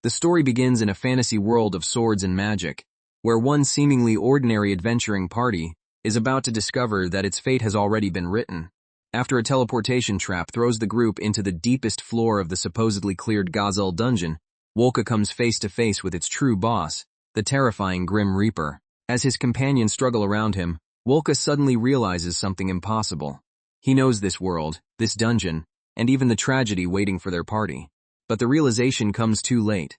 The story begins in a fantasy world of swords and magic, where one seemingly ordinary adventuring party is about to discover that its fate has already been written. After a teleportation trap throws the group into the deepest floor of the supposedly cleared Gazelle dungeon, Wolka comes face to face with its true boss, the terrifying Grim Reaper. As his companions struggle around him, Wolka suddenly realizes something impossible. He knows this world, this dungeon, and even the tragedy waiting for their party. But the realization comes too late.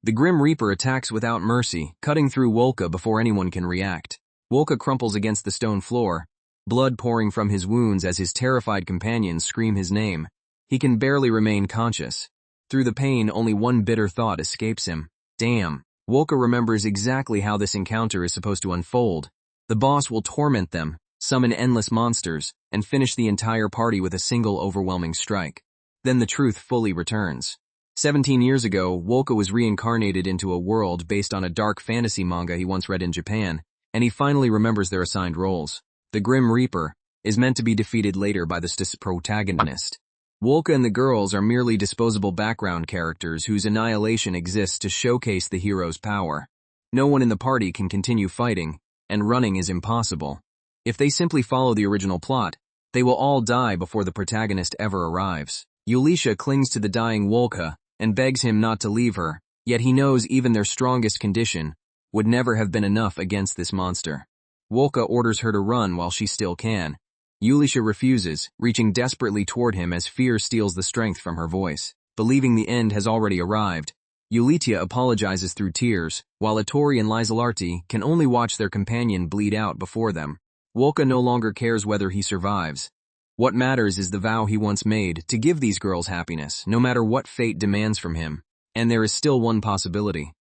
The Grim Reaper attacks without mercy, cutting through Wolka before anyone can react. Wolka crumples against the stone floor, blood pouring from his wounds as his terrified companions scream his name. He can barely remain conscious. Through the pain, only one bitter thought escapes him. Damn. Wolka remembers exactly how this encounter is supposed to unfold. The boss will torment them, summon endless monsters, and finish the entire party with a single overwhelming strike. Then the truth fully returns. 17 years ago, Wolka was reincarnated into a world based on a dark fantasy manga he once read in Japan, and he finally remembers their assigned roles. The Grim Reaper is meant to be defeated later by the protagonist. Wolka and the girls are merely disposable background characters whose annihilation exists to showcase the hero's power. No one in the party can continue fighting, and running is impossible. If they simply follow the original plot, they will all die before the protagonist ever arrives. Yulisha clings to the dying Wolka and begs him not to leave her, yet he knows even their strongest condition would never have been enough against this monster. Wolka orders her to run while she still can. Yulisha refuses, reaching desperately toward him as fear steals the strength from her voice. Believing the end has already arrived, Yulitia apologizes through tears, while Atori and Lizalarti can only watch their companion bleed out before them. Wolka no longer cares whether he survives. What matters is the vow he once made to give these girls happiness, no matter what fate demands from him. And there is still one possibility.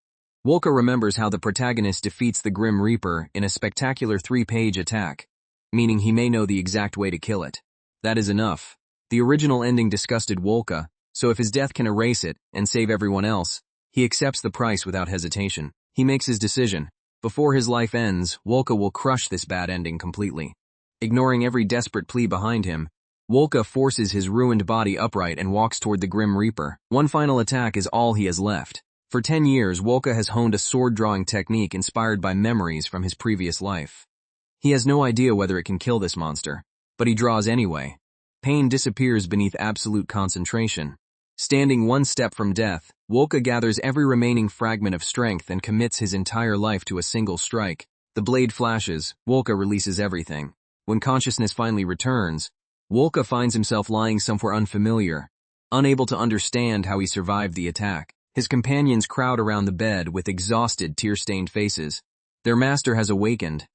Wolka remembers how the protagonist defeats the Grim Reaper in a spectacular 3-page attack, meaning he may know the exact way to kill it. That is enough. The original ending disgusted Wolka, so if his death can erase it and save everyone else, he accepts the price without hesitation. He makes his decision. Before his life ends, Wolka will crush this bad ending completely. Ignoring every desperate plea behind him, Wolka forces his ruined body upright and walks toward the Grim Reaper. One final attack is all he has left. For 10 years, Wolka has honed a sword-drawing technique inspired by memories from his previous life. He has no idea whether it can kill this monster, but he draws anyway. Pain disappears beneath absolute concentration. Standing one step from death, Wolka gathers every remaining fragment of strength and commits his entire life to a single strike. The blade flashes, Wolka releases everything. When consciousness finally returns, Wolka finds himself lying somewhere unfamiliar, unable to understand how he survived the attack. His companions crowd around the bed with exhausted, tear-stained faces. Their master has awakened,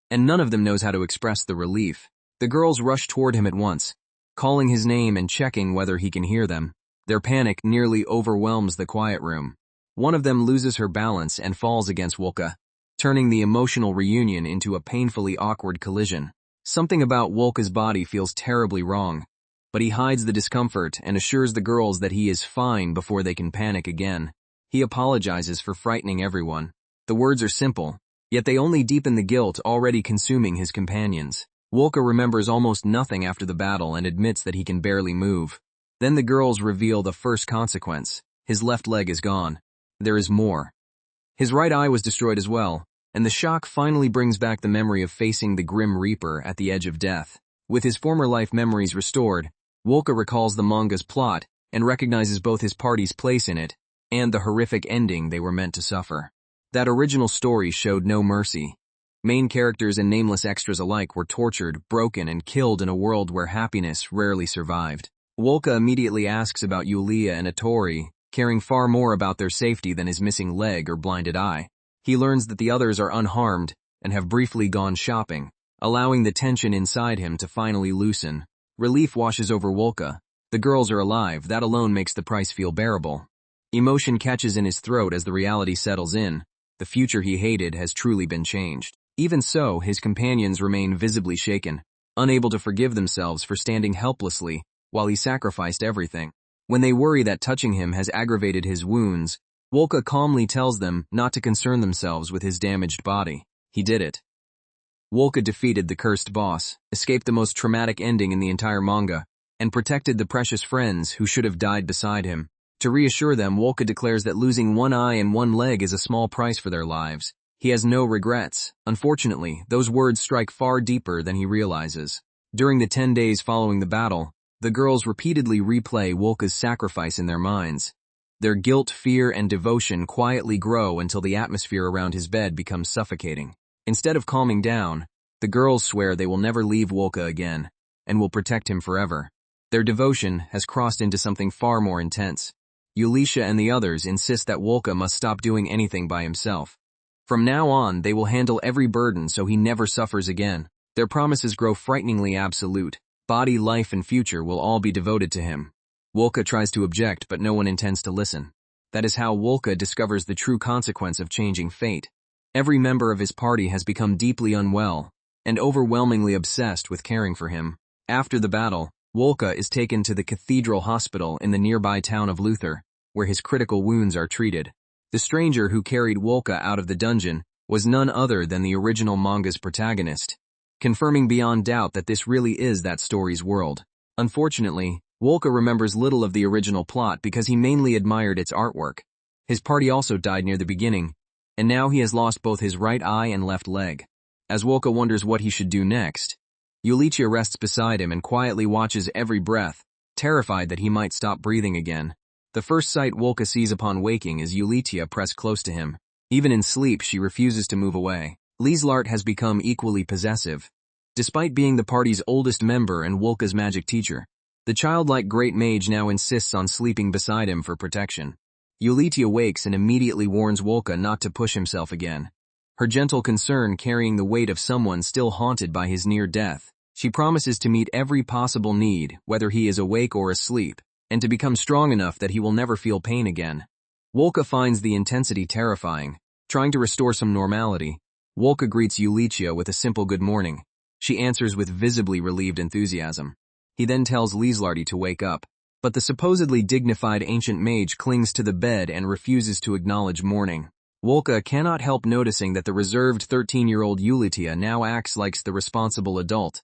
and none of them knows how to express the relief. The girls rush toward him at once, calling his name and checking whether he can hear them. Their panic nearly overwhelms the quiet room. One of them loses her balance and falls against Wolka, turning the emotional reunion into a painfully awkward collision. Something about Wolka's body feels terribly wrong, but he hides the discomfort and assures the girls that he is fine before they can panic again. He apologizes for frightening everyone. The words are simple, yet they only deepen the guilt already consuming his companions. Wolka remembers almost nothing after the battle and admits that he can barely move. Then the girls reveal the first consequence. His left leg is gone. There is more. His right eye was destroyed as well, and the shock finally brings back the memory of facing the Grim Reaper at the edge of death. With his former life memories restored, Wolka recalls the manga's plot and recognizes both his party's place in it and the horrific ending they were meant to suffer. That original story showed no mercy. Main characters and nameless extras alike were tortured, broken, and killed in a world where happiness rarely survived. Wolka immediately asks about Yulia and Atori, caring far more about their safety than his missing leg or blinded eye. He learns that the others are unharmed and have briefly gone shopping, allowing the tension inside him to finally loosen. Relief washes over Wolka. The girls are alive, that alone makes the price feel bearable. Emotion catches in his throat as the reality settles in. The future he hated has truly been changed. Even so, his companions remain visibly shaken, unable to forgive themselves for standing helplessly while he sacrificed everything. When they worry that touching him has aggravated his wounds, Wolka calmly tells them not to concern themselves with his damaged body. He did it. Wolka defeated the cursed boss, escaped the most traumatic ending in the entire manga, and protected the precious friends who should have died beside him. To reassure them, Wolka declares that losing one eye and one leg is a small price for their lives. He has no regrets. Unfortunately, those words strike far deeper than he realizes. During the 10 days following the battle, the girls repeatedly replay Wolka's sacrifice in their minds. Their guilt, fear, and devotion quietly grow until the atmosphere around his bed becomes suffocating. Instead of calming down, the girls swear they will never leave Wolka again, and will protect him forever. Their devotion has crossed into something far more intense. Yulisha and the others insist that Wolka must stop doing anything by himself. From now on, they will handle every burden so he never suffers again. Their promises grow frighteningly absolute. Body, life, and future will all be devoted to him. Wolka tries to object, but no one intends to listen. That is how Wolka discovers the true consequence of changing fate. Every member of his party has become deeply unwell, and overwhelmingly obsessed with caring for him. After the battle, Wolka is taken to the Cathedral Hospital in the nearby town of Luther, where his critical wounds are treated. The stranger who carried Wolka out of the dungeon was none other than the original manga's protagonist, confirming beyond doubt that this really is that story's world. Unfortunately, Wolka remembers little of the original plot because he mainly admired its artwork. His party also died near the beginning, and now he has lost both his right eye and left leg. As Wolka wonders what he should do next, Yulicha rests beside him and quietly watches every breath, terrified that he might stop breathing again. The first sight Wolka sees upon waking is Yulicha pressed close to him. Even in sleep, she refuses to move away. Lieslart has become equally possessive. Despite being the party's oldest member and Wolka's magic teacher, the childlike great mage now insists on sleeping beside him for protection. Yulicha wakes and immediately warns Wolka not to push himself again. Her gentle concern carrying the weight of someone still haunted by his near death. She promises to meet every possible need, whether he is awake or asleep, and to become strong enough that he will never feel pain again. Wolka finds the intensity terrifying. Trying to restore some normality, Wolka greets Yulicha with a simple good morning. She answers with visibly relieved enthusiasm. He then tells Lieslard to wake up, but the supposedly dignified ancient mage clings to the bed and refuses to acknowledge mourning. Wolka cannot help noticing that the reserved 13-year-old Yulicha now acts like the responsible adult,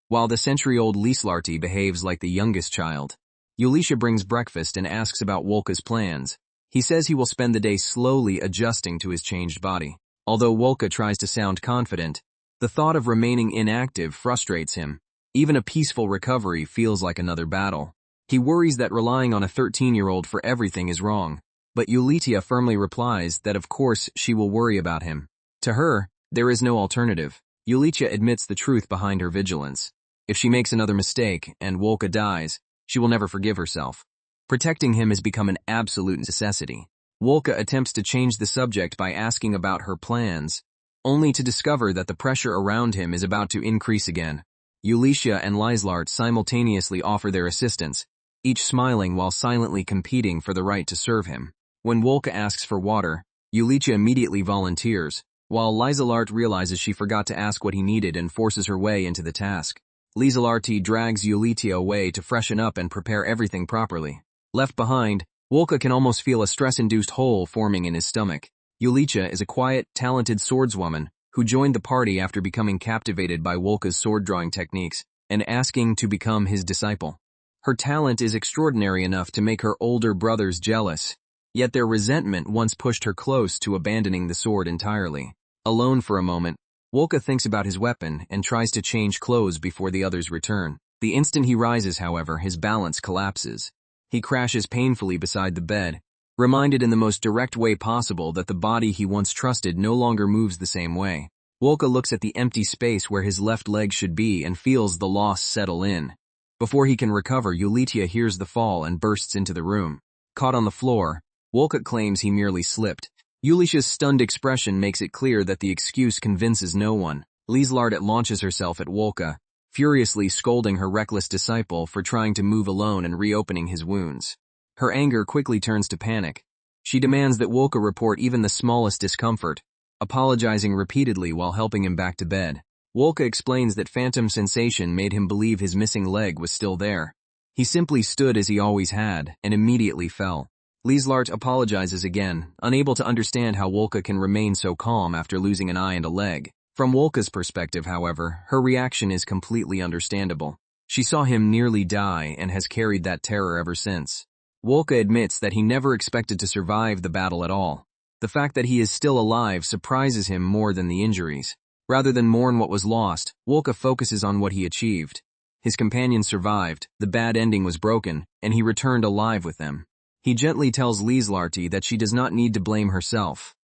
while the century-old Lieslard behaves like the youngest child. Yulicha brings breakfast and asks about Wolka's plans. He says he will spend the day slowly adjusting to his changed body. Although Wolka tries to sound confident, the thought of remaining inactive frustrates him. Even a peaceful recovery feels like another battle. He worries that relying on a 13-year-old for everything is wrong, but Yulicha firmly replies that of course she will worry about him. To her, there is no alternative. Yulicha admits the truth behind her vigilance. If she makes another mistake and Wolka dies, she will never forgive herself. Protecting him has become an absolute necessity. Wolka attempts to change the subject by asking about her plans, only to discover that the pressure around him is about to increase again. Yulicha and Lieslard simultaneously offer their assistance, each smiling while silently competing for the right to serve him. When Wolka asks for water, Yulicha immediately volunteers, while Lieslard realizes she forgot to ask what he needed and forces her way into the task. Lieslard drags Yulicha away to freshen up and prepare everything properly. Left behind, Wolka can almost feel a stress-induced hole forming in his stomach. Yulicha is a quiet, talented swordswoman who joined the party after becoming captivated by Wolka's sword-drawing techniques and asking to become his disciple. Her talent is extraordinary enough to make her older brothers jealous, yet their resentment once pushed her close to abandoning the sword entirely. Alone for a moment, Wolka thinks about his weapon and tries to change clothes before the others return. The instant he rises, however, his balance collapses. He crashes painfully beside the bed, reminded in the most direct way possible that the body he once trusted no longer moves the same way. Wolka looks at the empty space where his left leg should be and feels the loss settle in. Before he can recover, Yulicha hears the fall and bursts into the room. Caught on the floor, Wolka claims he merely slipped. Yulicha's stunned expression makes it clear that the excuse convinces no one. Lieslard launches herself at Wolka, furiously scolding her reckless disciple for trying to move alone and reopening his wounds. Her anger quickly turns to panic. She demands that Wolka report even the smallest discomfort, apologizing repeatedly while helping him back to bed. Wolka explains that phantom sensation made him believe his missing leg was still there. He simply stood as he always had, and immediately fell. Lieslard apologizes again, unable to understand how Wolka can remain so calm after losing an eye and a leg. From Wolka's perspective, however, her reaction is completely understandable. She saw him nearly die and has carried that terror ever since. Wolka admits that he never expected to survive the battle at all. The fact that he is still alive surprises him more than the injuries. Rather than mourn what was lost, Wolka focuses on what he achieved. His companions survived, the bad ending was broken, and he returned alive with them. He gently tells Lieslarti that she does not need to blame herself.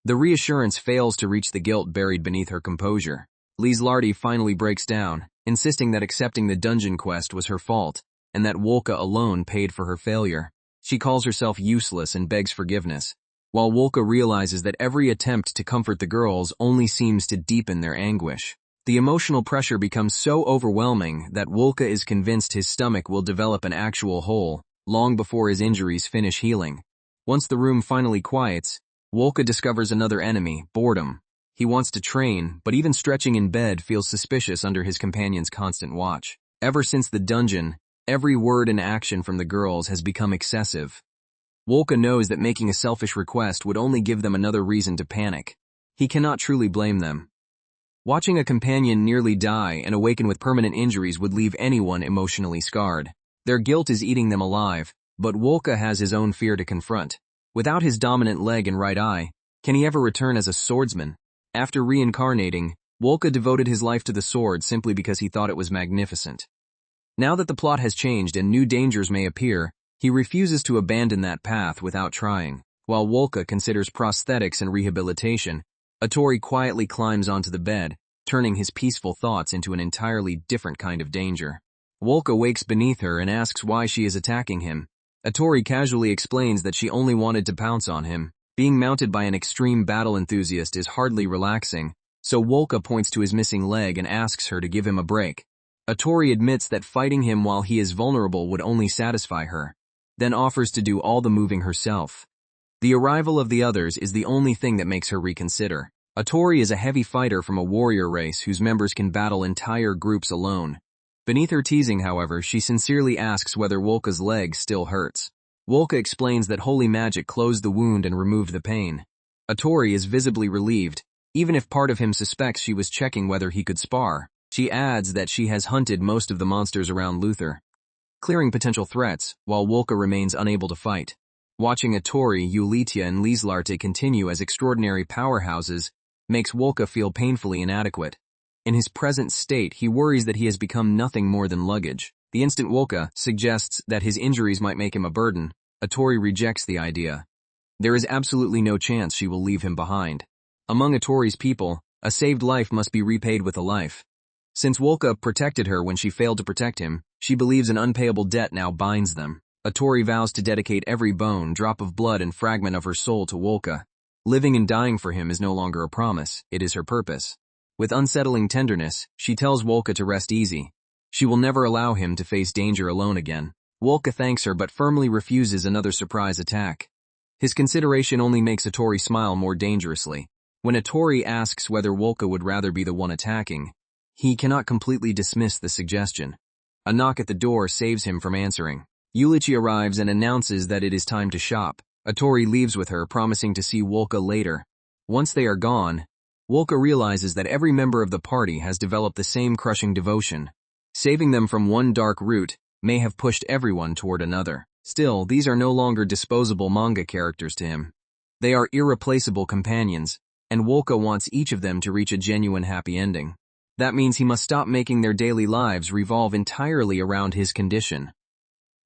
The reassurance fails to reach the guilt buried beneath her composure. Lieslarti finally breaks down, insisting that accepting the dungeon quest was her fault, and that Wolka alone paid for her failure. She calls herself useless and begs forgiveness, while Wolka realizes that every attempt to comfort the girls only seems to deepen their anguish. The emotional pressure becomes so overwhelming that Wolka is convinced his stomach will develop an actual hole long before his injuries finish healing. Once the room finally quiets, Wolka discovers another enemy, boredom. He wants to train, but even stretching in bed feels suspicious under his companion's constant watch. Ever since the dungeon, every word and action from the girls has become excessive. Wolka knows that making a selfish request would only give them another reason to panic. He cannot truly blame them. Watching a companion nearly die and awaken with permanent injuries would leave anyone emotionally scarred. Their guilt is eating them alive, but Wolka has his own fear to confront. Without his dominant leg and right eye, can he ever return as a swordsman? After reincarnating, Wolka devoted his life to the sword simply because he thought it was magnificent. Now that the plot has changed and new dangers may appear, he refuses to abandon that path without trying. While Wolka considers prosthetics and rehabilitation, Atori quietly climbs onto the bed, turning his peaceful thoughts into an entirely different kind of danger. Wolka wakes beneath her and asks why she is attacking him. Atori casually explains that she only wanted to pounce on him. Being mounted by an extreme battle enthusiast is hardly relaxing, so Wolka points to his missing leg and asks her to give him a break. Atori admits that fighting him while he is vulnerable would only satisfy her, then offers to do all the moving herself. The arrival of the others is the only thing that makes her reconsider. Atori is a heavy fighter from a warrior race whose members can battle entire groups alone. Beneath her teasing, however, she sincerely asks whether Wolka's leg still hurts. Wolka explains that holy magic closed the wound and removed the pain. Atori is visibly relieved, even if part of him suspects she was checking whether he could spar. She adds that she has hunted most of the monsters around Luther, clearing potential threats, while Wolka remains unable to fight. Watching Atori, Yulitia, and Lieslarti continue as extraordinary powerhouses makes Wolka feel painfully inadequate. In his present state, he worries that he has become nothing more than luggage. The instant Wolka suggests that his injuries might make him a burden, Atori rejects the idea. There is absolutely no chance she will leave him behind. Among Atori's people, a saved life must be repaid with a life. Since Wolka protected her when she failed to protect him, she believes an unpayable debt now binds them. Atori vows to dedicate every bone, drop of blood, and fragment of her soul to Wolka. Living and dying for him is no longer a promise, it is her purpose. With unsettling tenderness, she tells Wolka to rest easy. She will never allow him to face danger alone again. Wolka thanks her but firmly refuses another surprise attack. His consideration only makes Atori smile more dangerously. When Atori asks whether Wolka would rather be the one attacking, he cannot completely dismiss the suggestion. A knock at the door saves him from answering. Yulichi arrives and announces that it is time to shop. Atori leaves with her, promising to see Wolka later. Once they are gone, Wolka realizes that every member of the party has developed the same crushing devotion. Saving them from one dark route may have pushed everyone toward another. Still, these are no longer disposable manga characters to him. They are irreplaceable companions, and Wolka wants each of them to reach a genuine happy ending. That means he must stop making their daily lives revolve entirely around his condition.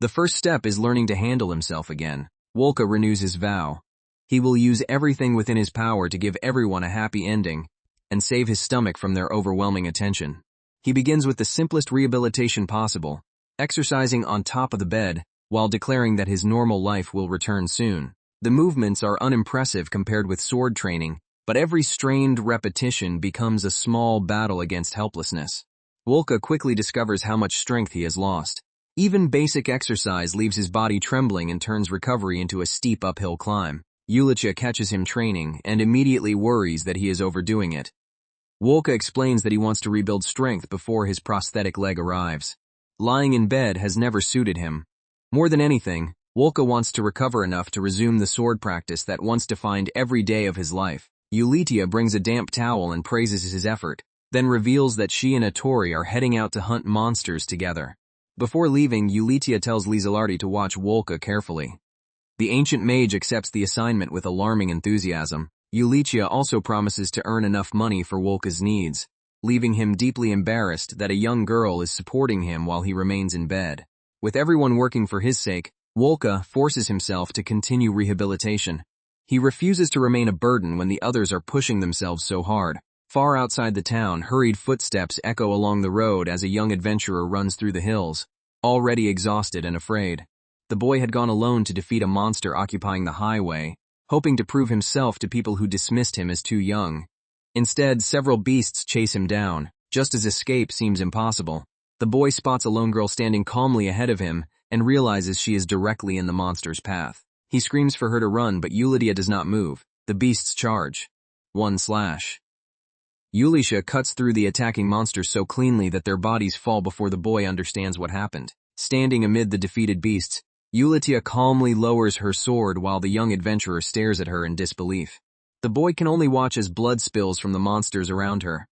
The first step is learning to handle himself again. Wolka renews his vow. He will use everything within his power to give everyone a happy ending and save his stomach from their overwhelming attention. He begins with the simplest rehabilitation possible, exercising on top of the bed while declaring that his normal life will return soon. The movements are unimpressive compared with sword training, but every strained repetition becomes a small battle against helplessness. Wolka quickly discovers how much strength he has lost. Even basic exercise leaves his body trembling and turns recovery into a steep uphill climb. Yulicha catches him training and immediately worries that he is overdoing it. Wolka explains that he wants to rebuild strength before his prosthetic leg arrives. Lying in bed has never suited him. More than anything, Wolka wants to recover enough to resume the sword practice that once defined every day of his life. Yulitia brings a damp towel and praises his effort, then reveals that she and Atori are heading out to hunt monsters together. Before leaving, Yulitia tells Lizelardi to watch Wolka carefully. The ancient mage accepts the assignment with alarming enthusiasm. Yulitia also promises to earn enough money for Wolka's needs, leaving him deeply embarrassed that a young girl is supporting him while he remains in bed. With everyone working for his sake, Wolka forces himself to continue rehabilitation. He refuses to remain a burden when the others are pushing themselves so hard. Far outside the town, hurried footsteps echo along the road as a young adventurer runs through the hills, already exhausted and afraid. The boy had gone alone to defeat a monster occupying the highway, hoping to prove himself to people who dismissed him as too young. Instead, several beasts chase him down, just as escape seems impossible. The boy spots a lone girl standing calmly ahead of him and realizes she is directly in the monster's path. He screams for her to run, but Yulitia does not move. The beasts charge. 1 slash. Yulitia cuts through the attacking monsters so cleanly that their bodies fall before the boy understands what happened. Standing amid the defeated beasts, Yulitia calmly lowers her sword while the young adventurer stares at her in disbelief. The boy can only watch as blood spills from the monsters around her.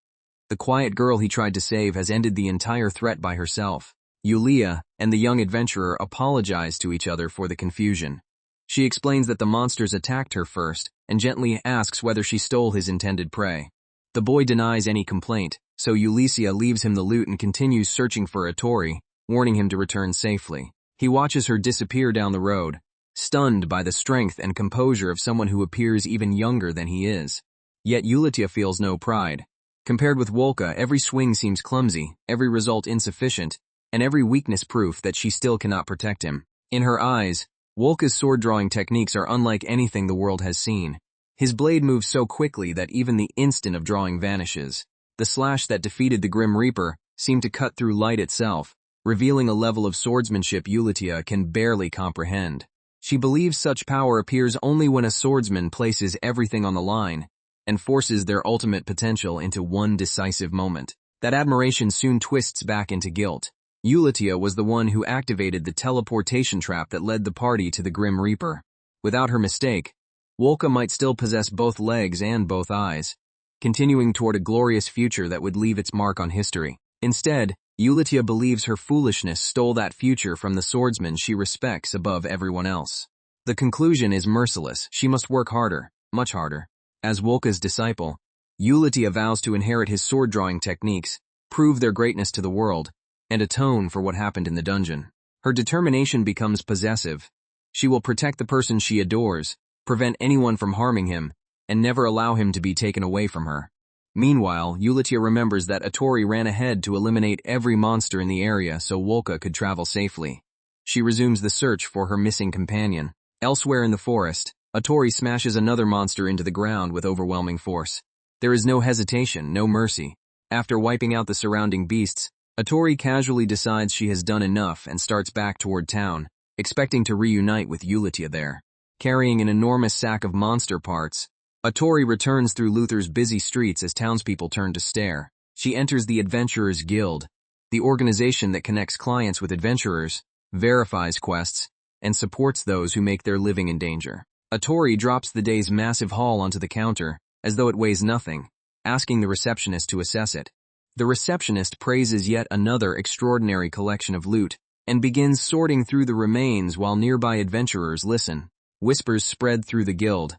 The quiet girl he tried to save has ended the entire threat by herself. Yulia and the young adventurer apologize to each other for the confusion. She explains that the monsters attacked her first and gently asks whether she stole his intended prey. The boy denies any complaint, so Yulitia leaves him the loot and continues searching for Atori, warning him to return safely. He watches her disappear down the road, stunned by the strength and composure of someone who appears even younger than he is. Yet Yulitia feels no pride. Compared with Wolka, every swing seems clumsy, every result insufficient, and every weakness proof that she still cannot protect him. In her eyes, Wolka's sword-drawing techniques are unlike anything the world has seen. His blade moves so quickly that even the instant of drawing vanishes. The slash that defeated the Grim Reaper seemed to cut through light itself, revealing a level of swordsmanship Yulitia can barely comprehend. She believes such power appears only when a swordsman places everything on the line and forces their ultimate potential into one decisive moment. That admiration soon twists back into guilt. Yulitia was the one who activated the teleportation trap that led the party to the Grim Reaper. Without her mistake, Wolka might still possess both legs and both eyes, continuing toward a glorious future that would leave its mark on history. Instead, Yulitia believes her foolishness stole that future from the swordsman she respects above everyone else. The conclusion is merciless. She must work harder, much harder. As Wolka's disciple, Yulitia vows to inherit his sword-drawing techniques, prove their greatness to the world, and atone for what happened in the dungeon. Her determination becomes possessive. She will protect the person she adores, prevent anyone from harming him, and never allow him to be taken away from her. Meanwhile, Yulitia remembers that Atori ran ahead to eliminate every monster in the area so Wolka could travel safely. She resumes the search for her missing companion. Elsewhere in the forest, Atori smashes another monster into the ground with overwhelming force. There is no hesitation, no mercy. After wiping out the surrounding beasts, Atori casually decides she has done enough and starts back toward town, expecting to reunite with Yulitia there. Carrying an enormous sack of monster parts, Atori returns through Luther's busy streets as townspeople turn to stare. She enters the Adventurers Guild, the organization that connects clients with adventurers, verifies quests, and supports those who make their living in danger. Atori drops the day's massive haul onto the counter, as though it weighs nothing, asking the receptionist to assess it. The receptionist praises yet another extraordinary collection of loot, and begins sorting through the remains while nearby adventurers listen. Whispers spread through the guild.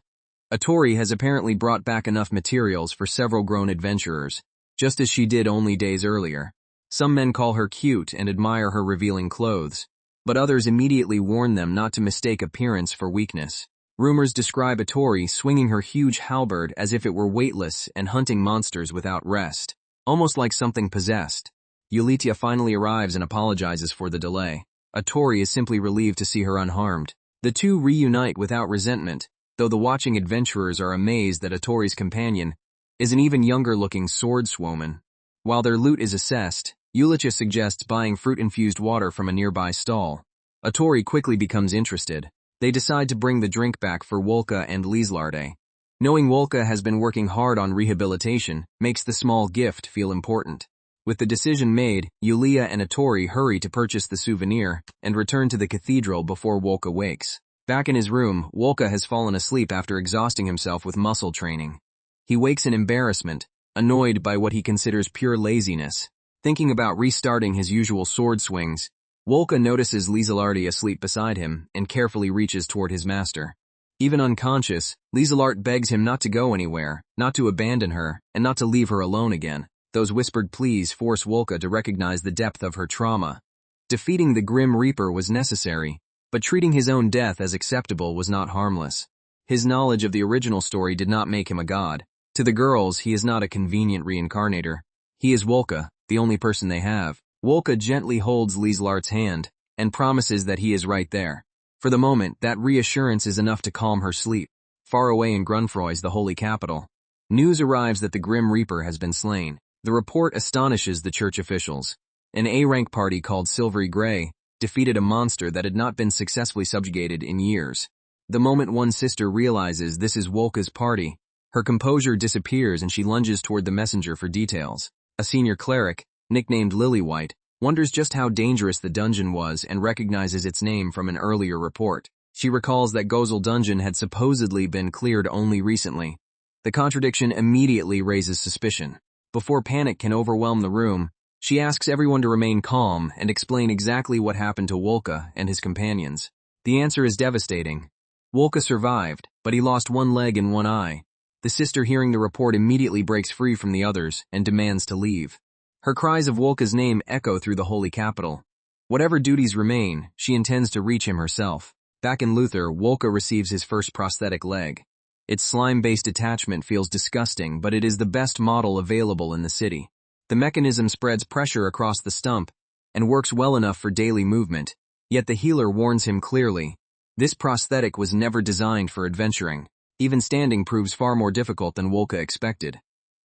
Atori has apparently brought back enough materials for several grown adventurers, just as she did only days earlier. Some men call her cute and admire her revealing clothes, but others immediately warn them not to mistake appearance for weakness. Rumors describe Atori swinging her huge halberd as if it were weightless and hunting monsters without rest, almost like something possessed. Yulitia finally arrives and apologizes for the delay. Atori is simply relieved to see her unharmed. The two reunite without resentment, though the watching adventurers are amazed that Atori's companion is an even younger-looking swordswoman. While their loot is assessed, Yulitia suggests buying fruit-infused water from a nearby stall. Atori quickly becomes interested. They decide to bring the drink back for Wolka and Lizelardi. Knowing Wolka has been working hard on rehabilitation makes the small gift feel important. With the decision made, Yulia and Atori hurry to purchase the souvenir and return to the cathedral before Wolka wakes. Back in his room, Wolka has fallen asleep after exhausting himself with muscle training. He wakes in embarrassment, annoyed by what he considers pure laziness. Thinking about restarting his usual sword swings, Wolka notices Lieselarty asleep beside him and carefully reaches toward his master. Even unconscious, Lieselart begs him not to go anywhere, not to abandon her, and not to leave her alone again. Those whispered pleas force Wolka to recognize the depth of her trauma. Defeating the Grim Reaper was necessary, but treating his own death as acceptable was not harmless. His knowledge of the original story did not make him a god. To the girls, he is not a convenient reincarnator. He is Wolka, the only person they have. Wolka gently holds Lieselart's hand and promises that he is right there. For the moment, that reassurance is enough to calm her sleep. Far away in Grunfroy's, the holy capital, news arrives that the Grim Reaper has been slain. The report astonishes the church officials. An A-rank party called Silvery Grey defeated a monster that had not been successfully subjugated in years. The moment one sister realizes this is Wolka's party, her composure disappears and she lunges toward the messenger for details. A senior cleric, nicknamed Lilywhite, wonders just how dangerous the dungeon was and recognizes its name from an earlier report. She recalls that Gozel Dungeon had supposedly been cleared only recently. The contradiction immediately raises suspicion. Before panic can overwhelm the room, she asks everyone to remain calm and explain exactly what happened to Wolka and his companions. The answer is devastating. Wolka survived, but he lost one leg and one eye. The sister, hearing the report, immediately breaks free from the others and demands to leave. Her cries of Wolka's name echo through the holy capital. Whatever duties remain, she intends to reach him herself. Back in Luther, Wolka receives his first prosthetic leg. Its slime-based attachment feels disgusting, but it is the best model available in the city. The mechanism spreads pressure across the stump and works well enough for daily movement, yet the healer warns him clearly. This prosthetic was never designed for adventuring. Even standing proves far more difficult than Wolka expected.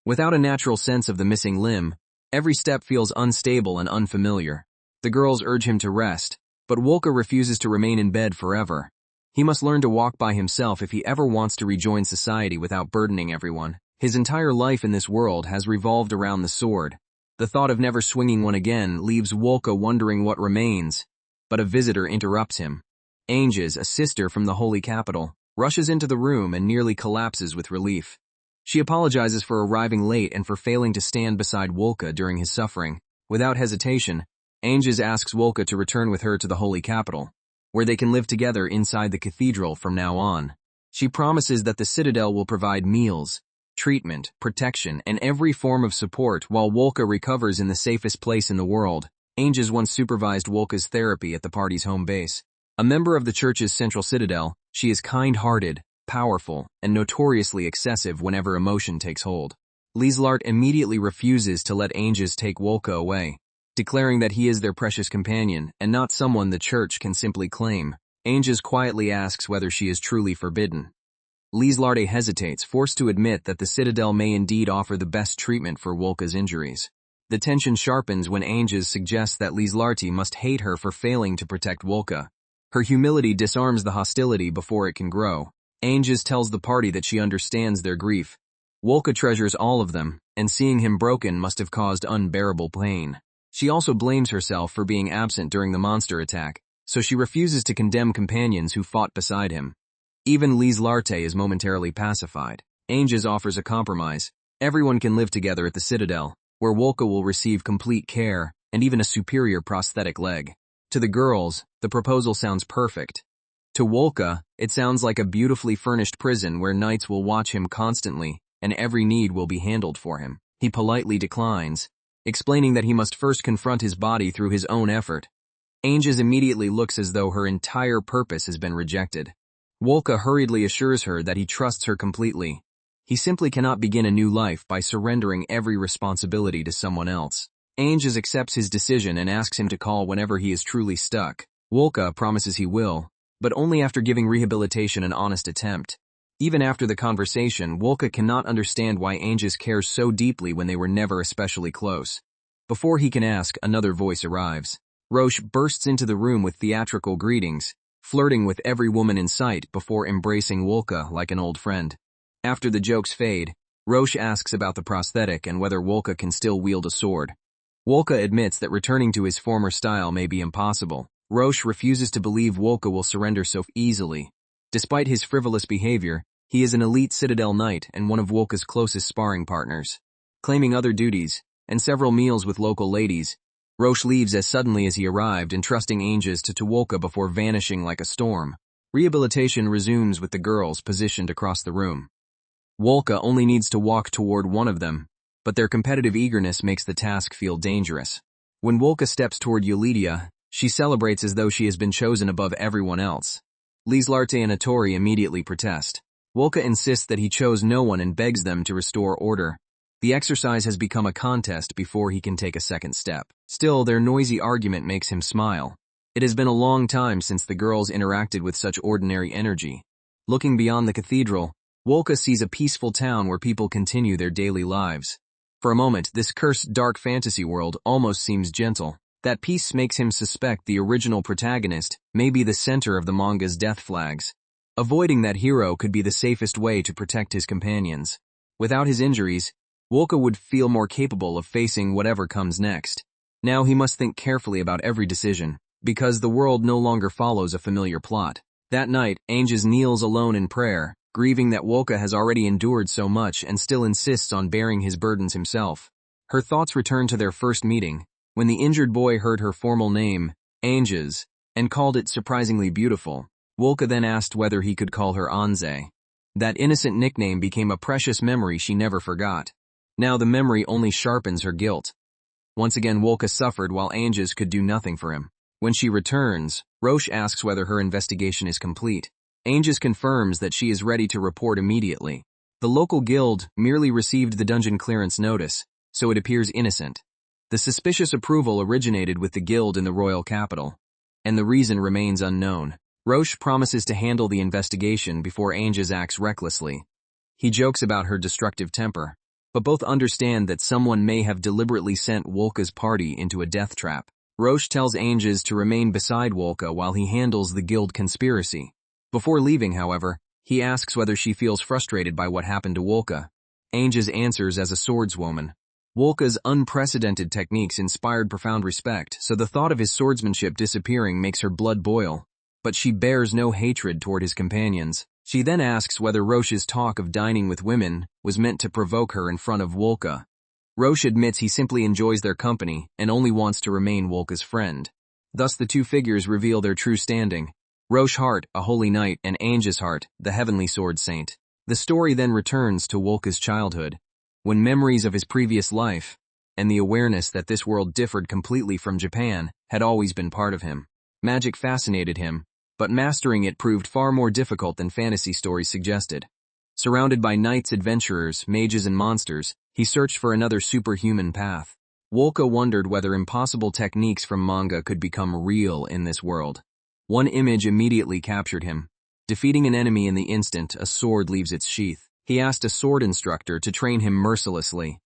Without a natural sense of the missing limb, every step feels unstable and unfamiliar. The girls urge him to rest, but Wolka refuses to remain in bed forever. He must learn to walk by himself if he ever wants to rejoin society without burdening everyone. His entire life in this world has revolved around the sword. The thought of never swinging one again leaves Wolka wondering what remains, but a visitor interrupts him. Anges, a sister from the holy capital, rushes into the room and nearly collapses with relief. She apologizes for arriving late and for failing to stand beside Wolka during his suffering. Without hesitation, Anges asks Wolka to return with her to the holy capital, where they can live together inside the cathedral from now on. She promises that the citadel will provide meals, treatment, protection, and every form of support while Wolka recovers in the safest place in the world. Anges once supervised Wolka's therapy at the party's home base. A member of the church's central citadel, she is kind-hearted, powerful, and notoriously excessive whenever emotion takes hold. Lieselart immediately refuses to let Anges take Wolka away, declaring that he is their precious companion and not someone the church can simply claim. Anges quietly asks whether she is truly forbidden. Lieselart hesitates, forced to admit that the citadel may indeed offer the best treatment for Wolka's injuries. The tension sharpens when Anges suggests that Lieselart must hate her for failing to protect Wolka. Her humility disarms the hostility before it can grow. Anges tells the party that she understands their grief. Wolka treasures all of them, and seeing him broken must have caused unbearable pain. She also blames herself for being absent during the monster attack, so she refuses to condemn companions who fought beside him. Even Lieselart is momentarily pacified. Anges offers a compromise. Everyone can live together at the citadel, where Wolka will receive complete care and even a superior prosthetic leg. To the girls, the proposal sounds perfect. To Wolka, it sounds like a beautifully furnished prison where knights will watch him constantly and every need will be handled for him. He politely declines, explaining that he must first confront his body through his own effort. Anges immediately looks as though her entire purpose has been rejected. Wolka hurriedly assures her that he trusts her completely. He simply cannot begin a new life by surrendering every responsibility to someone else. Anges accepts his decision and asks him to call whenever he is truly stuck. Wolka promises he will, but only after giving rehabilitation an honest attempt. Even after the conversation, Wolka cannot understand why Anges cares so deeply when they were never especially close. Before he can ask, another voice arrives. Roche bursts into the room with theatrical greetings, flirting with every woman in sight before embracing Wolka like an old friend. After the jokes fade, Roche asks about the prosthetic and whether Wolka can still wield a sword. Wolka admits that returning to his former style may be impossible. Roche refuses to believe Wolka will surrender so easily. Despite his frivolous behavior, he is an elite citadel knight and one of Wolka's closest sparring partners. Claiming other duties, and several meals with local ladies, Roche leaves as suddenly as he arrived, entrusting Ainges to Wolka before vanishing like a storm. Rehabilitation resumes with the girls positioned across the room. Wolka only needs to walk toward one of them, but their competitive eagerness makes the task feel dangerous. When Wolka steps toward Eulidia, she celebrates as though she has been chosen above everyone else. Lieslarte and Atori immediately protest. Wolka insists that he chose no one and begs them to restore order. The exercise has become a contest before he can take a second step. Still, their noisy argument makes him smile. It has been a long time since the girls interacted with such ordinary energy. Looking beyond the cathedral, Wolka sees a peaceful town where people continue their daily lives. For a moment, this cursed dark fantasy world almost seems gentle. That peace makes him suspect the original protagonist may be the center of the manga's death flags. Avoiding that hero could be the safest way to protect his companions. Without his injuries, Wolka would feel more capable of facing whatever comes next. Now he must think carefully about every decision, because the world no longer follows a familiar plot. That night, Ainges kneels alone in prayer, grieving that Wolka has already endured so much and still insists on bearing his burdens himself. Her thoughts return to their first meeting, when the injured boy heard her formal name, Ainges, and called it surprisingly beautiful. Wolka then asked whether he could call her Anze. That innocent nickname became a precious memory she never forgot. Now the memory only sharpens her guilt. Once again Wolka suffered while Ainges could do nothing for him. When she returns, Roche asks whether her investigation is complete. Ainges confirms that she is ready to report immediately. The local guild merely received the dungeon clearance notice, so it appears innocent. The suspicious approval originated with the guild in the royal capital, and the reason remains unknown. Roche promises to handle the investigation before Ainges acts recklessly. He jokes about her destructive temper, but both understand that someone may have deliberately sent Wolka's party into a death trap. Roche tells Ainges to remain beside Wolka while he handles the guild conspiracy. Before leaving, however, he asks whether she feels frustrated by what happened to Wolka. Ainges answers as a swordswoman. Wolka's unprecedented techniques inspired profound respect, so the thought of his swordsmanship disappearing makes her blood boil. But she bears no hatred toward his companions. She then asks whether Roche's talk of dining with women was meant to provoke her in front of Wolka. Roche admits he simply enjoys their company and only wants to remain Wolka's friend. Thus the two figures reveal their true standing. Roche Heart, a holy knight, and Ainges Heart, the heavenly sword saint. The story then returns to Wolka's childhood, when memories of his previous life, and the awareness that this world differed completely from Japan, had always been part of him. Magic fascinated him, but mastering it proved far more difficult than fantasy stories suggested. Surrounded by knights, adventurers, mages, and monsters, he searched for another superhuman path. Wolka wondered whether impossible techniques from manga could become real in this world. One image immediately captured him. Defeating an enemy in the instant a sword leaves its sheath. He asked a sword instructor to train him mercilessly,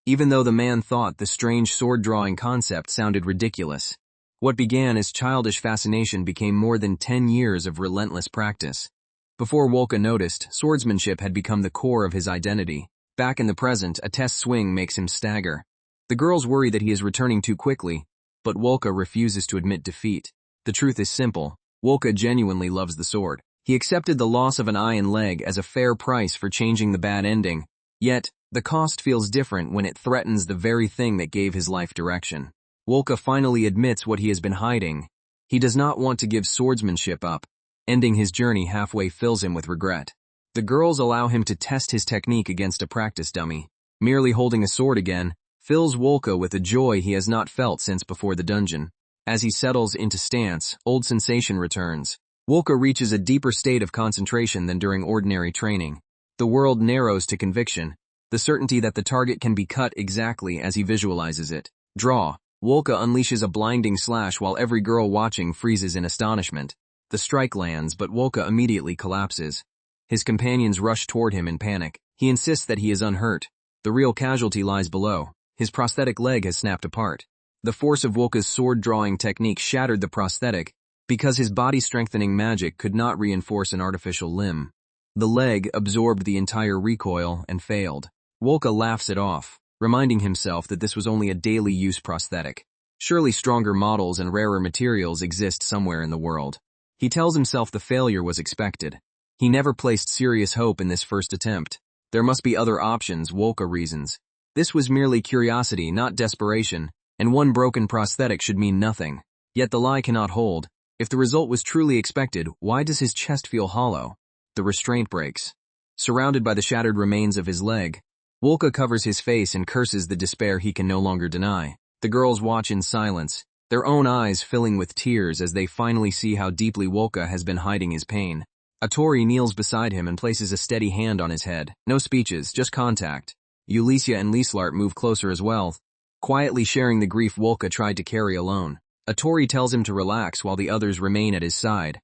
even though the man thought the strange sword-drawing concept sounded ridiculous. What began as childish fascination became more than 10 years of relentless practice. Before Wolka noticed, swordsmanship had become the core of his identity. Back in the present, a test swing makes him stagger. The girls worry that he is returning too quickly, but Wolka refuses to admit defeat. The truth is simple. Wolka genuinely loves the sword. He accepted the loss of an eye and leg as a fair price for changing the bad ending. Yet, the cost feels different when it threatens the very thing that gave his life direction. Wolka finally admits what he has been hiding. He does not want to give swordsmanship up. Ending his journey halfway fills him with regret. The girls allow him to test his technique against a practice dummy. Merely holding a sword again fills Wolka with a joy he has not felt since before the dungeon. As he settles into stance, old sensation returns. Wolka reaches a deeper state of concentration than during ordinary training. The world narrows to conviction, the certainty that the target can be cut exactly as he visualizes it. Draw. Wolka unleashes a blinding slash while every girl watching freezes in astonishment. The strike lands, but Wolka immediately collapses. His companions rush toward him in panic. He insists that he is unhurt. The real casualty lies below. His prosthetic leg has snapped apart. The force of Wolka's sword-drawing technique shattered the prosthetic, because his body-strengthening magic could not reinforce an artificial limb. The leg absorbed the entire recoil and failed. Wolka laughs it off, reminding himself that this was only a daily-use prosthetic. Surely stronger models and rarer materials exist somewhere in the world. He tells himself the failure was expected. He never placed serious hope in this first attempt. There must be other options, Wolka reasons. This was merely curiosity, not desperation, and one broken prosthetic should mean nothing. Yet the lie cannot hold. If the result was truly expected, why does his chest feel hollow? The restraint breaks. Surrounded by the shattered remains of his leg, Wolka covers his face and curses the despair he can no longer deny. The girls watch in silence, their own eyes filling with tears as they finally see how deeply Wolka has been hiding his pain. Atori kneels beside him and places a steady hand on his head. No speeches, just contact. Ulysia and Lieslart move closer as well, quietly sharing the grief Wolka tried to carry alone. Atori tells him to relax while the others remain at his side.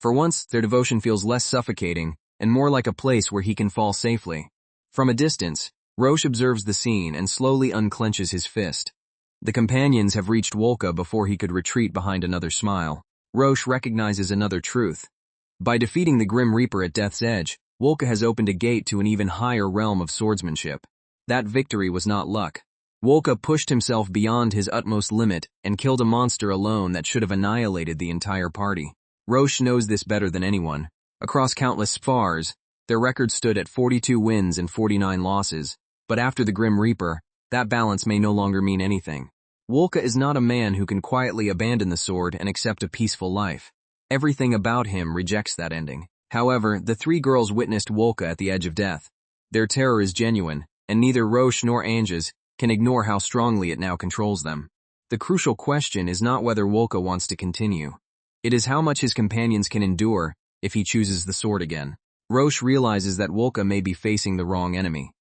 For once, their devotion feels less suffocating and more like a place where he can fall safely. From a distance, Roche observes the scene and slowly unclenches his fist. The companions have reached Wolka before he could retreat behind another smile. Roche recognizes another truth. By defeating the Grim Reaper at Death's Edge, Wolka has opened a gate to an even higher realm of swordsmanship. That victory was not luck. Wolka pushed himself beyond his utmost limit and killed a monster alone that should have annihilated the entire party. Roche knows this better than anyone. Across countless spars, their record stood at 42 wins and 49 losses, but after the Grim Reaper, that balance may no longer mean anything. Wolka is not a man who can quietly abandon the sword and accept a peaceful life. Everything about him rejects that ending. However, the three girls witnessed Wolka at the edge of death. Their terror is genuine, and neither Roche nor Anges can ignore how strongly it now controls them. The crucial question is not whether Wolka wants to continue. It is how much his companions can endure if he chooses the sword again. Roche realizes that Wolka may be facing the wrong enemy.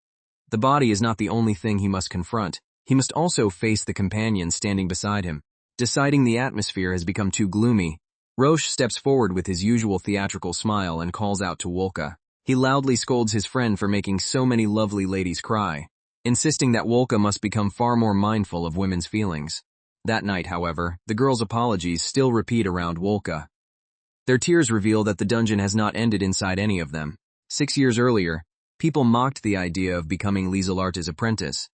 The body is not the only thing he must confront. He must also face the companions standing beside him. Deciding the atmosphere has become too gloomy, Roche steps forward with his usual theatrical smile and calls out to Wolka. He loudly scolds his friend for making so many lovely ladies cry, insisting that Wolka must become far more mindful of women's feelings. That night, however, the girls' apologies still repeat around Wolka. Their tears reveal that the dungeon has not ended inside any of them. 6 years earlier, people mocked the idea of becoming Lieselarte's apprentice.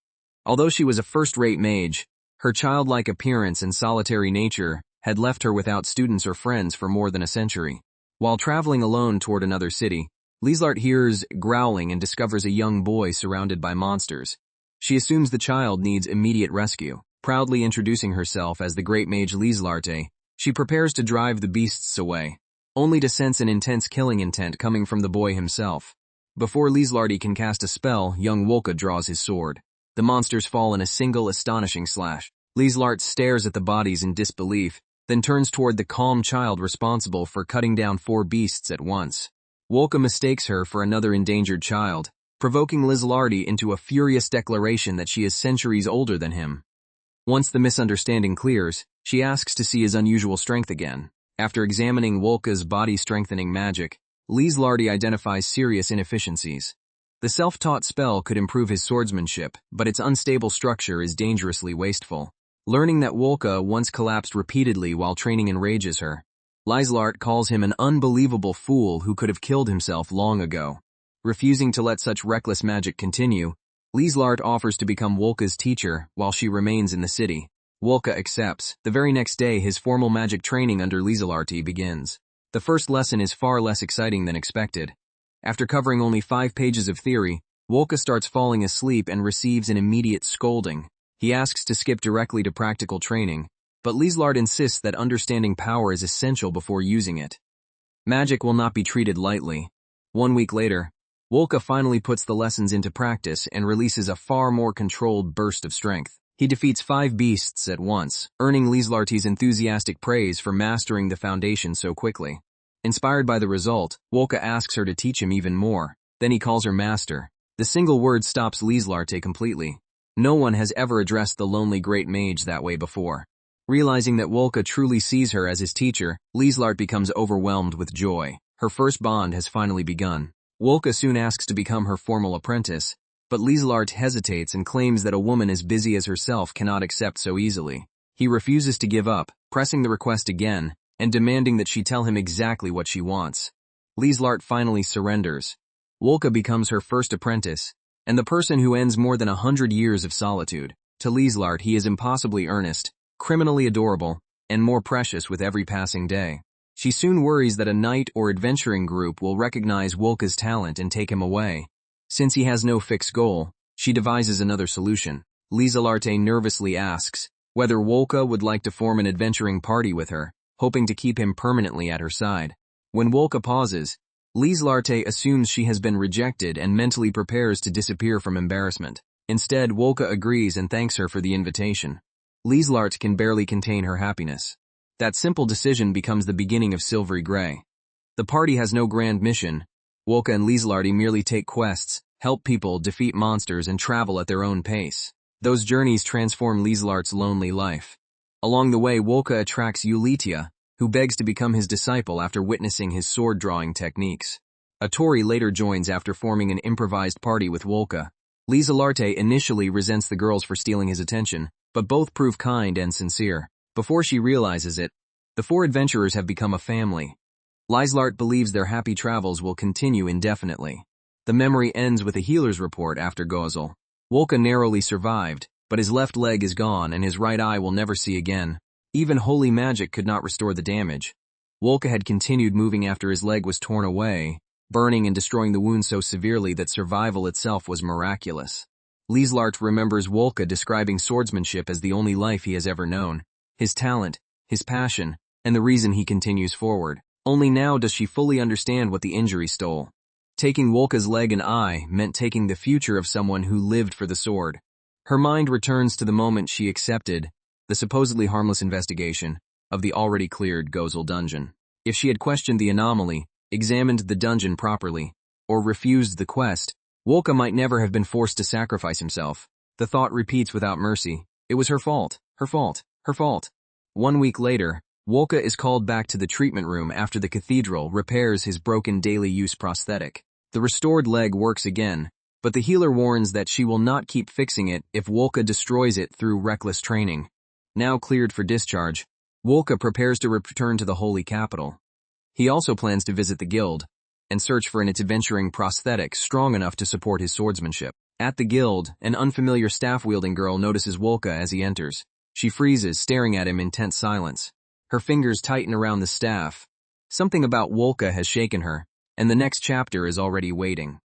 Although she was a first-rate mage, her childlike appearance and solitary nature had left her without students or friends for more than a century. While traveling alone toward another city, Lieslart hears growling and discovers a young boy surrounded by monsters. She assumes the child needs immediate rescue. Proudly introducing herself as the great mage Lieslarte, she prepares to drive the beasts away, only to sense an intense killing intent coming from the boy himself. Before Lieslarte can cast a spell, young Wolka draws his sword. The monsters fall in a single astonishing slash. Lieslart stares at the bodies in disbelief, then turns toward the calm child responsible for cutting down 4 beasts at once. Wolka mistakes her for another endangered child, provoking Lieslarte into a furious declaration that she is centuries older than him. Once the misunderstanding clears, she asks to see his unusual strength again. After examining Wolka's body-strengthening magic, Lieslarte identifies serious inefficiencies. The self-taught spell could improve his swordsmanship, but its unstable structure is dangerously wasteful. Learning that Wolka once collapsed repeatedly while training enrages her. Lieslart calls him an unbelievable fool who could have killed himself long ago. Refusing to let such reckless magic continue, Lieslart offers to become Wolka's teacher while she remains in the city. Wolka accepts. The very next day, his formal magic training under Lieslarte begins. The first lesson is far less exciting than expected. After covering only 5 pages of theory, Wolka starts falling asleep and receives an immediate scolding. He asks to skip directly to practical training, but Lieslart insists that understanding power is essential before using it. Magic will not be treated lightly. 1 week later, Wolka finally puts the lessons into practice and releases a far more controlled burst of strength. He defeats 5 beasts at once, earning Lieslarte's enthusiastic praise for mastering the foundation so quickly. Inspired by the result, Wolka asks her to teach him even more. Then he calls her master. The single word stops Lieslarte completely. No one has ever addressed the lonely great mage that way before. Realizing that Wolka truly sees her as his teacher, Lieslart becomes overwhelmed with joy. Her first bond has finally begun. Wolka soon asks to become her formal apprentice, but Lieslart hesitates and claims that a woman as busy as herself cannot accept so easily. He refuses to give up, pressing the request again, and demanding that she tell him exactly what she wants. Lieslart finally surrenders. Wolka becomes her first apprentice, and the person who ends more than 100 years of solitude. To Lieslart he is impossibly earnest, criminally adorable, and more precious with every passing day. She soon worries that a knight or adventuring group will recognize Wolka's talent and take him away. Since he has no fixed goal, she devises another solution. Lieslarte nervously asks, whether Wolka would like to form an adventuring party with her, hoping to keep him permanently at her side. When Wolka pauses, Lieslarte assumes she has been rejected and mentally prepares to disappear from embarrassment. Instead, Wolka agrees and thanks her for the invitation. Lieslarte can barely contain her happiness. That simple decision becomes the beginning of Silvery Gray. The party has no grand mission. Wolka and Lieslarte merely take quests, help people, defeat monsters, and travel at their own pace. Those journeys transform Lieslarte's lonely life. Along the way, Wolka attracts Eulitia, who begs to become his disciple after witnessing his sword-drawing techniques. Atori later joins after forming an improvised party with Wolka. Lieslarte initially resents the girls for stealing his attention, but both prove kind and sincere. Before she realizes it, the four adventurers have become a family. Lieslarte believes their happy travels will continue indefinitely. The memory ends with a healer's report after Gozel. Wolka narrowly survived, but his left leg is gone and his right eye will never see again. Even holy magic could not restore the damage. Wolka had continued moving after his leg was torn away, burning and destroying the wound so severely that survival itself was miraculous. Lieslarte remembers Wolka describing swordsmanship as the only life he has ever known, his talent, his passion, and the reason he continues forward. Only now does she fully understand what the injury stole. Taking Wolka's leg and eye meant taking the future of someone who lived for the sword. Her mind returns to the moment she accepted the supposedly harmless investigation of the already cleared Gozel dungeon. If she had questioned the anomaly, examined the dungeon properly, or refused the quest, Wolka might never have been forced to sacrifice himself. The thought repeats without mercy. It was her fault, her fault, her fault. 1 week later, Wolka is called back to the treatment room after the cathedral repairs his broken daily-use prosthetic. The restored leg works again, but the healer warns that she will not keep fixing it if Wolka destroys it through reckless training. Now cleared for discharge, Wolka prepares to return to the holy capital. He also plans to visit the guild and search for an adventuring prosthetic strong enough to support his swordsmanship. At the guild, an unfamiliar staff-wielding girl notices Wolka as he enters. She freezes, staring at him in tense silence. Her fingers tighten around the staff. Something about Wolka has shaken her, and the next chapter is already waiting.